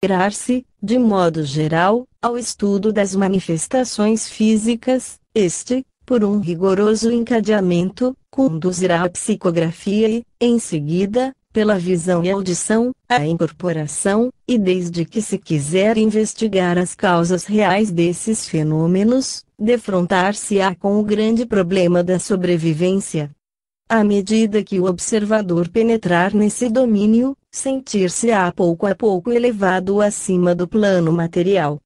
Considerar-se, de modo geral, ao estudo das manifestações físicas, por um rigoroso encadeamento, conduzirá à psicografia e, em seguida, pela visão e audição, à incorporação, e desde que se quiser investigar as causas reais desses fenômenos, defrontar-se-á com o grande problema da sobrevivência. À medida que o observador penetrar nesse domínio, sentir-se-á pouco a pouco elevado acima do plano material.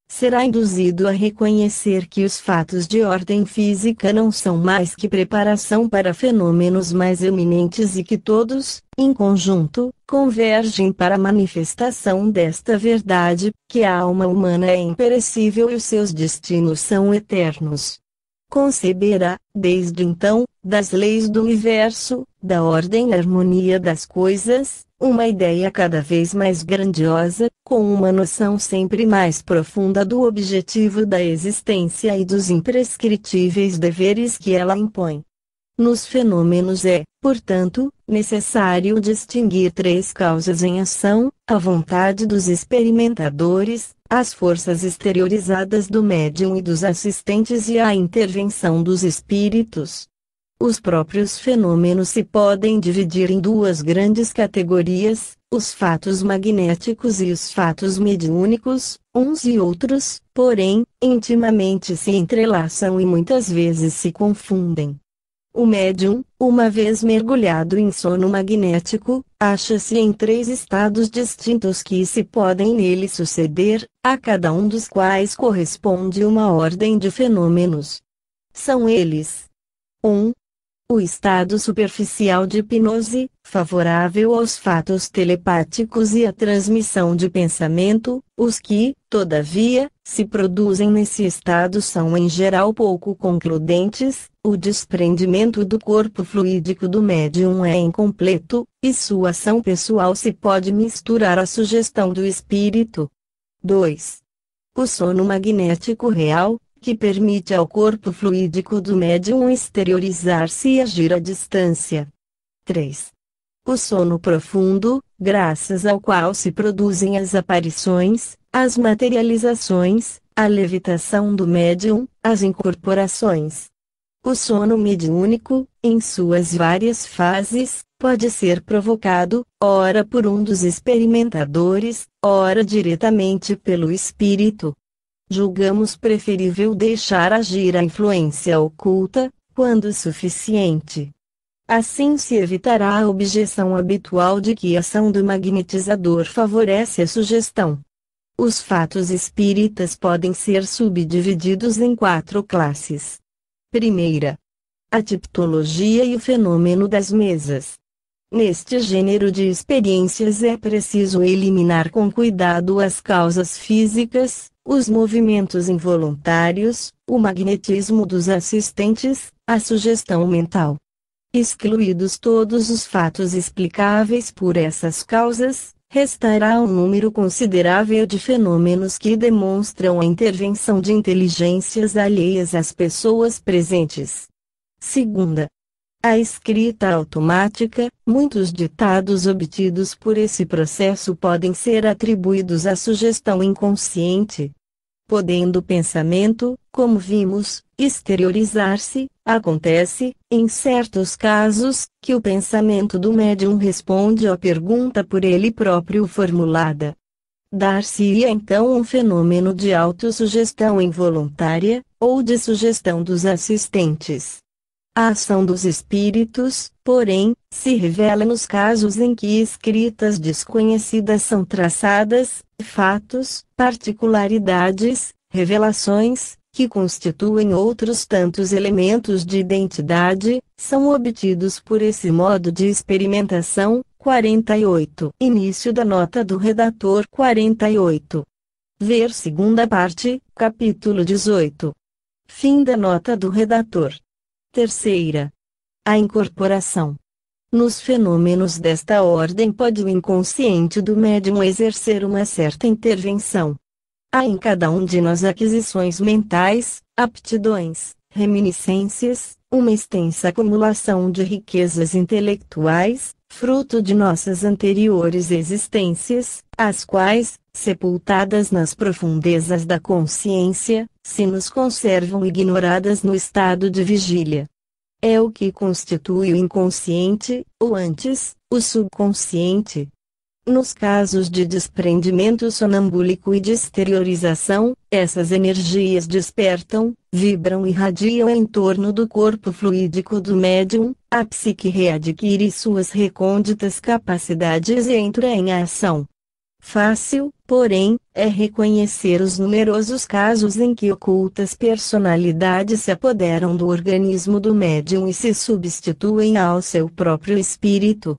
Será induzido a reconhecer que os fatos de ordem física não são mais que preparação para fenômenos mais eminentes e que todos, em conjunto, convergem para a manifestação desta verdade, que a alma humana é imperecível e os seus destinos são eternos. Conceberá, desde então, das leis do universo, da ordem e harmonia das coisas, uma ideia cada vez mais grandiosa, com uma noção sempre mais profunda do objetivo da existência e dos imprescritíveis deveres que ela impõe. Nos fenômenos é, portanto, necessário distinguir três causas em ação: a vontade dos experimentadores, as forças exteriorizadas do médium e dos assistentes e a intervenção dos espíritos. Os próprios fenômenos se podem dividir em duas grandes categorias: os fatos magnéticos e os fatos mediúnicos. Uns e outros, porém, intimamente se entrelaçam e muitas vezes se confundem. O médium, uma vez mergulhado em sono magnético, acha-se em três estados distintos que se podem nele suceder, a cada um dos quais corresponde uma ordem de fenômenos. São eles: 1. O estado superficial de hipnose, favorável aos fatos telepáticos e à transmissão de pensamento. Os que, todavia, se produzem nesse estado são em geral pouco concludentes, o desprendimento do corpo fluídico do médium é incompleto, e sua ação pessoal se pode misturar à sugestão do espírito. 2. O sono magnético real, que permite ao corpo fluídico do médium exteriorizar-se e agir à distância. 3. O sono profundo, graças ao qual se produzem as aparições, as materializações, a levitação do médium, as incorporações. O sono mediúnico, em suas várias fases, pode ser provocado, ora por um dos experimentadores, ora diretamente pelo espírito. Julgamos preferível deixar agir a influência oculta, quando suficiente. Assim se evitará a objeção habitual de que a ação do magnetizador favorece a sugestão. Os fatos espíritas podem ser subdivididos em 4 classes. Primeira, a tipologia e o fenômeno das mesas. Neste gênero de experiências é preciso eliminar com cuidado as causas físicas, os movimentos involuntários, o magnetismo dos assistentes, a sugestão mental. Excluídos todos os fatos explicáveis por essas causas, restará um número considerável de fenômenos que demonstram a intervenção de inteligências alheias às pessoas presentes. Segunda, a escrita automática. Muitos ditados obtidos por esse processo podem ser atribuídos à sugestão inconsciente. Podendo o pensamento, como vimos, exteriorizar-se, acontece, em certos casos, que o pensamento do médium responde à pergunta por ele próprio formulada. Dar-se-ia então um fenômeno de autossugestão involuntária, ou de sugestão dos assistentes. A ação dos espíritos, porém, se revela nos casos em que escritas desconhecidas são traçadas, fatos, particularidades, revelações, que constituem outros tantos elementos de identidade, são obtidos por esse modo de experimentação. 48. Início da nota do redator. 48. Ver segunda parte, capítulo 18. Fim da nota do redator. Terceira. A incorporação. Nos fenômenos desta ordem pode o inconsciente do médium exercer uma certa intervenção. Há em cada um de nós aquisições mentais, aptidões, reminiscências, uma extensa acumulação de riquezas intelectuais, fruto de nossas anteriores existências, as quais, sepultadas nas profundezas da consciência, se nos conservam ignoradas no estado de vigília. É o que constitui o inconsciente, ou antes, o subconsciente. Nos casos de desprendimento sonambúlico e de exteriorização, essas energias despertam, vibram e radiam em torno do corpo fluídico do médium, a psique readquire suas recônditas capacidades e entra em ação. Fácil, porém, é reconhecer os numerosos casos em que ocultas personalidades se apoderam do organismo do médium e se substituem ao seu próprio espírito.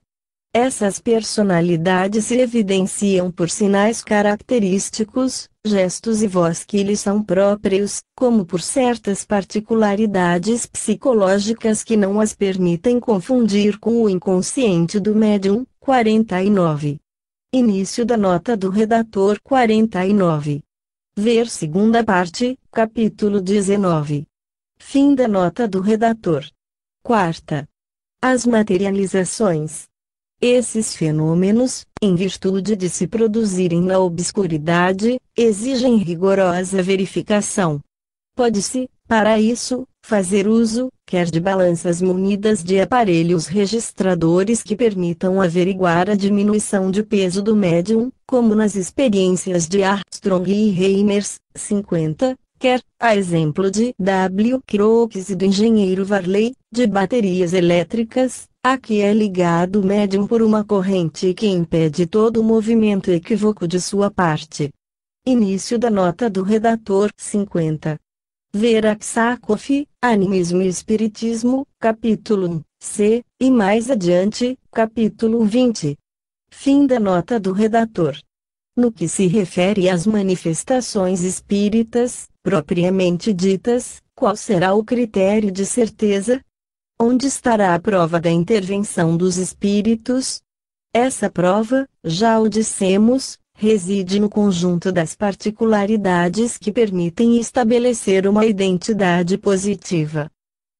Essas personalidades se evidenciam por sinais característicos, gestos e voz que lhes são próprios, como por certas particularidades psicológicas que não as permitem confundir com o inconsciente do médium. 49. Início da nota do redator. 49. Ver segunda parte, capítulo 19. Fim da nota do redator. Quarta. As materializações. Esses fenômenos, em virtude de se produzirem na obscuridade, exigem rigorosa verificação. Pode-se, para isso, fazer uso, quer de balanças munidas de aparelhos registradores que permitam averiguar a diminuição de peso do médium, como nas experiências de Armstrong e Reimers, 50, quer, a exemplo de W. Crookes e do engenheiro Varley, de baterias elétricas, a que é ligado o médium por uma corrente que impede todo o movimento equívoco de sua parte. Início da nota do redator. 50. Ver Aksakoff, Animismo e Espiritismo, capítulo 1, C, e mais adiante, capítulo 20. Fim da nota do redator. No que se refere às manifestações espíritas, propriamente ditas, qual será o critério de certeza? Onde estará a prova da intervenção dos espíritos? Essa prova, já o dissemos, reside no conjunto das particularidades que permitem estabelecer uma identidade positiva.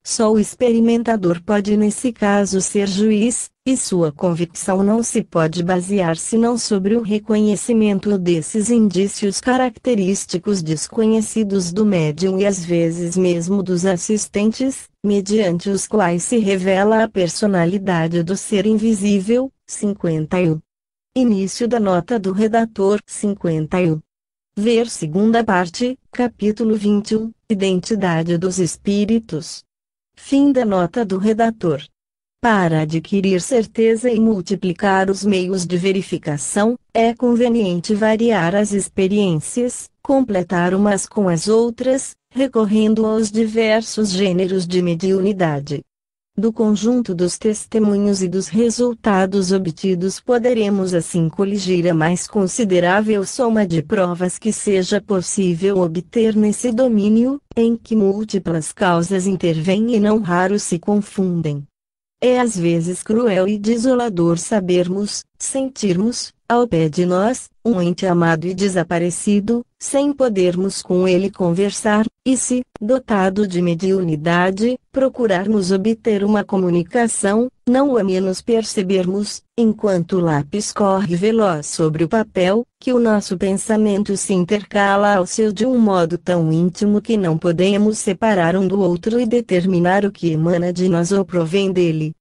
Só o experimentador pode nesse caso ser juiz, e sua convicção não se pode basear senão sobre o reconhecimento desses indícios característicos desconhecidos do médium e às vezes mesmo dos assistentes, mediante os quais se revela a personalidade do ser invisível. 51. Início da nota do redator. 51. Ver segunda parte, capítulo 21, Identidade dos Espíritos. Fim da nota do redator. Para adquirir certeza e multiplicar os meios de verificação, é conveniente variar as experiências, completar umas com as outras, recorrendo aos diversos gêneros de mediunidade. Do conjunto dos testemunhos e dos resultados obtidos poderemos assim coligir a mais considerável soma de provas que seja possível obter nesse domínio, em que múltiplas causas intervêm e não raro se confundem. É às vezes cruel e desolador sabermos, sentirmos, ao pé de nós, um ente amado e desaparecido, sem podermos com ele conversar, e se, dotado de mediunidade, procurarmos obter uma comunicação, não a menos percebermos, enquanto o lápis corre veloz sobre o papel, que o nosso pensamento se intercala ao seu de um modo tão íntimo que não podemos separar um do outro e determinar o que emana de nós ou provém dele.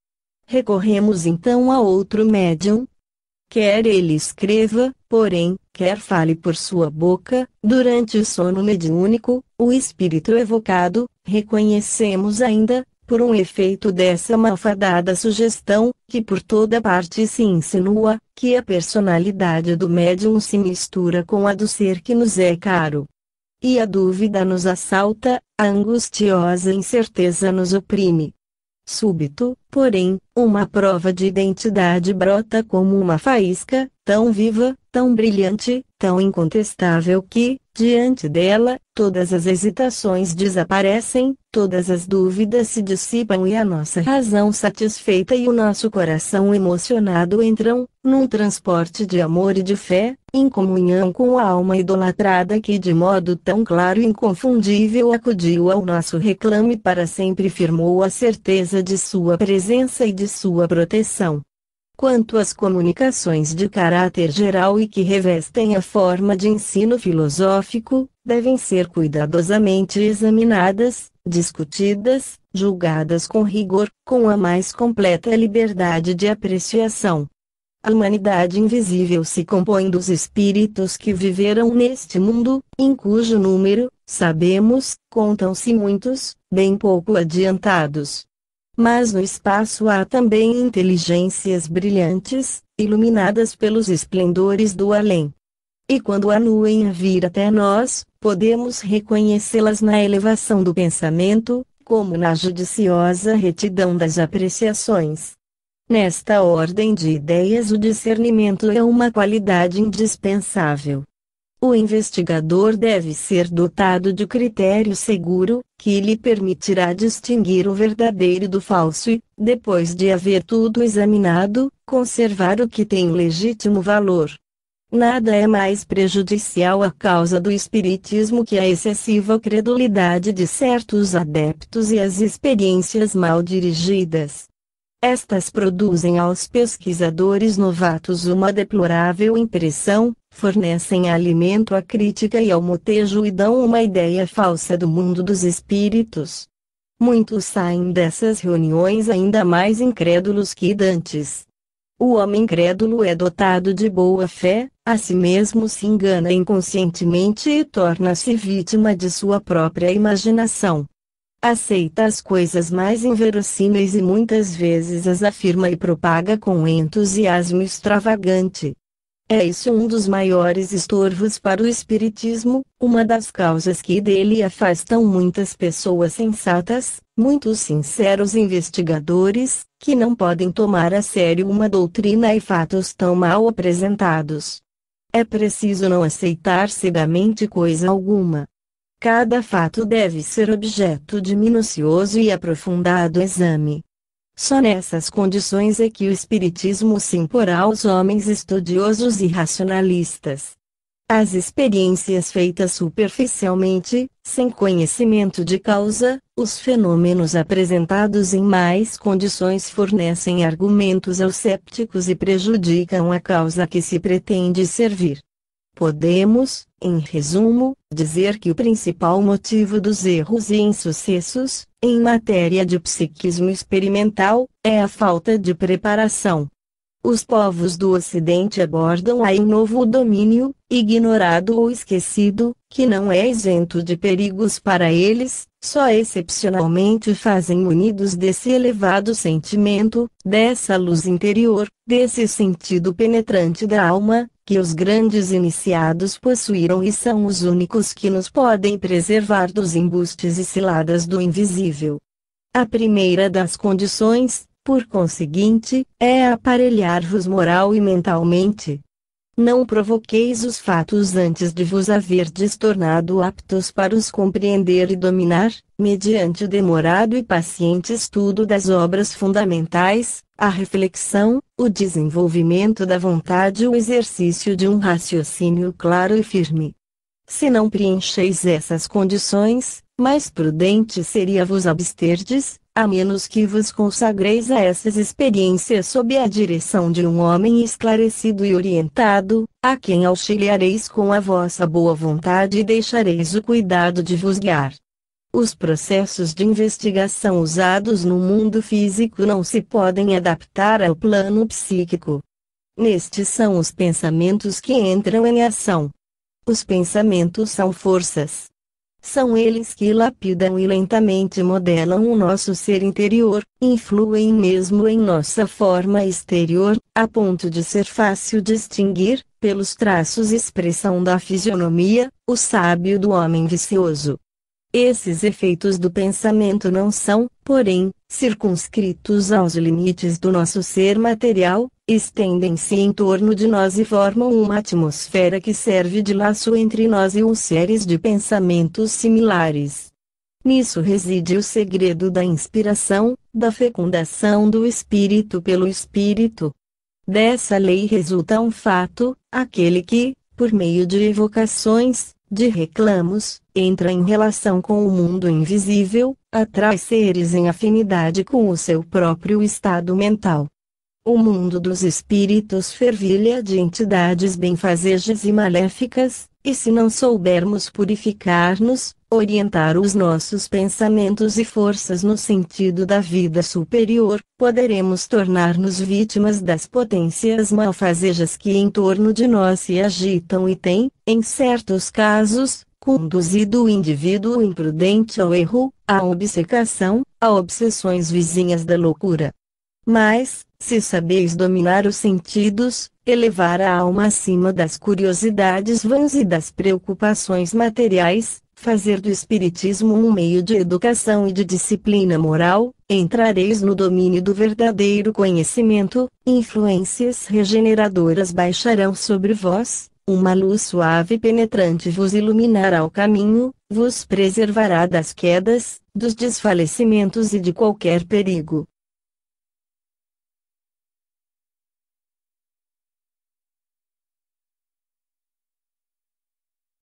Recorremos então a outro médium. Quer ele escreva, porém, quer fale por sua boca, durante o sono mediúnico, o espírito evocado, reconhecemos ainda, por um efeito dessa malfadada sugestão, que por toda parte se insinua, que a personalidade do médium se mistura com a do ser que nos é caro. E a dúvida nos assalta, a angustiosa incerteza nos oprime. Súbito, porém, uma prova de identidade brota como uma faísca, tão viva, tão brilhante, tão incontestável que, diante dela, todas as hesitações desaparecem, todas as dúvidas se dissipam e a nossa razão satisfeita e o nosso coração emocionado entram, num transporte de amor e de fé, em comunhão com a alma idolatrada que de modo tão claro e inconfundível acudiu ao nosso reclame para sempre firmou a certeza de sua presença e de sua proteção. Quanto às comunicações de caráter geral e que revestem a forma de ensino filosófico, devem ser cuidadosamente examinadas, discutidas, julgadas com rigor, com a mais completa liberdade de apreciação. A humanidade invisível se compõe dos espíritos que viveram neste mundo, em cujo número, sabemos, contam-se muitos, bem pouco adiantados. Mas no espaço há também inteligências brilhantes, iluminadas pelos esplendores do além. E quando anuem a vir até nós, podemos reconhecê-las na elevação do pensamento, como na judiciosa retidão das apreciações. Nesta ordem de ideias, o discernimento é uma qualidade indispensável. O investigador deve ser dotado de critério seguro, que lhe permitirá distinguir o verdadeiro do falso e, depois de haver tudo examinado, conservar o que tem legítimo valor. Nada é mais prejudicial à causa do espiritismo que a excessiva credulidade de certos adeptos e as experiências mal dirigidas. Estas produzem aos pesquisadores novatos uma deplorável impressão, fornecem alimento à crítica e ao motejo e dão uma ideia falsa do mundo dos espíritos. Muitos saem dessas reuniões ainda mais incrédulos que dantes. O homem crédulo é dotado de boa fé, a si mesmo se engana inconscientemente e torna-se vítima de sua própria imaginação. Aceita as coisas mais inverossímeis e muitas vezes as afirma e propaga com entusiasmo extravagante. É isso um dos maiores estorvos para o espiritismo, uma das causas que dele afastam muitas pessoas sensatas, muitos sinceros investigadores, que não podem tomar a sério uma doutrina e fatos tão mal apresentados. É preciso não aceitar cegamente coisa alguma. Cada fato deve ser objeto de minucioso e aprofundado exame. Só nessas condições é que o espiritismo se imporá aos homens estudiosos e racionalistas. As experiências feitas superficialmente, sem conhecimento de causa, os fenômenos apresentados em mais condições fornecem argumentos aos cépticos e prejudicam a causa que se pretende servir. Podemos, em resumo, dizer que o principal motivo dos erros e insucessos, em matéria de psiquismo experimental, é a falta de preparação. Os povos do Ocidente abordam aí um novo domínio, ignorado ou esquecido, que não é isento de perigos para eles, só excepcionalmente fazem munidos desse elevado sentimento, dessa luz interior, desse sentido penetrante da alma, que os grandes iniciados possuíram e são os únicos que nos podem preservar dos embustes e ciladas do invisível. A primeira das condições, por conseguinte, é aparelhar-vos moral e mentalmente. Não provoqueis os fatos antes de vos haverdes tornado aptos para os compreender e dominar, mediante o demorado e paciente estudo das obras fundamentais, a reflexão, o desenvolvimento da vontade e o exercício de um raciocínio claro e firme. Se não preencheis essas condições, mais prudente seria vos absterdes, a menos que vos consagreis a essas experiências sob a direção de um homem esclarecido e orientado, a quem auxiliareis com a vossa boa vontade e deixareis o cuidado de vos guiar. Os processos de investigação usados no mundo físico não se podem adaptar ao plano psíquico. Nestes são os pensamentos que entram em ação. Os pensamentos são forças. São eles que lapidam e lentamente modelam o nosso ser interior, influem mesmo em nossa forma exterior, a ponto de ser fácil distinguir, pelos traços e expressão da fisionomia, o sábio do homem vicioso. Esses efeitos do pensamento não são, porém, circunscritos aos limites do nosso ser material, estendem-se em torno de nós e formam uma atmosfera que serve de laço entre nós e uns seres de pensamentos similares. Nisso reside o segredo da inspiração, da fecundação do espírito pelo espírito. Dessa lei resulta um fato, aquele que, por meio de evocações, de reclamos, entra em relação com o mundo invisível, atrai seres em afinidade com o seu próprio estado mental. O mundo dos espíritos fervilha de entidades benfazejas e maléficas, e se não soubermos purificar-nos, orientar os nossos pensamentos e forças no sentido da vida superior, poderemos tornar-nos vítimas das potências malfazejas que em torno de nós se agitam e têm, em certos casos, conduzido o indivíduo imprudente ao erro, à obcecação, a obsessões vizinhas da loucura. Mas, se sabeis dominar os sentidos, elevar a alma acima das curiosidades vãs e das preocupações materiais, fazer do espiritismo um meio de educação e de disciplina moral, entrareis no domínio do verdadeiro conhecimento, influências regeneradoras baixarão sobre vós, uma luz suave e penetrante vos iluminará o caminho, vos preservará das quedas, dos desfalecimentos e de qualquer perigo.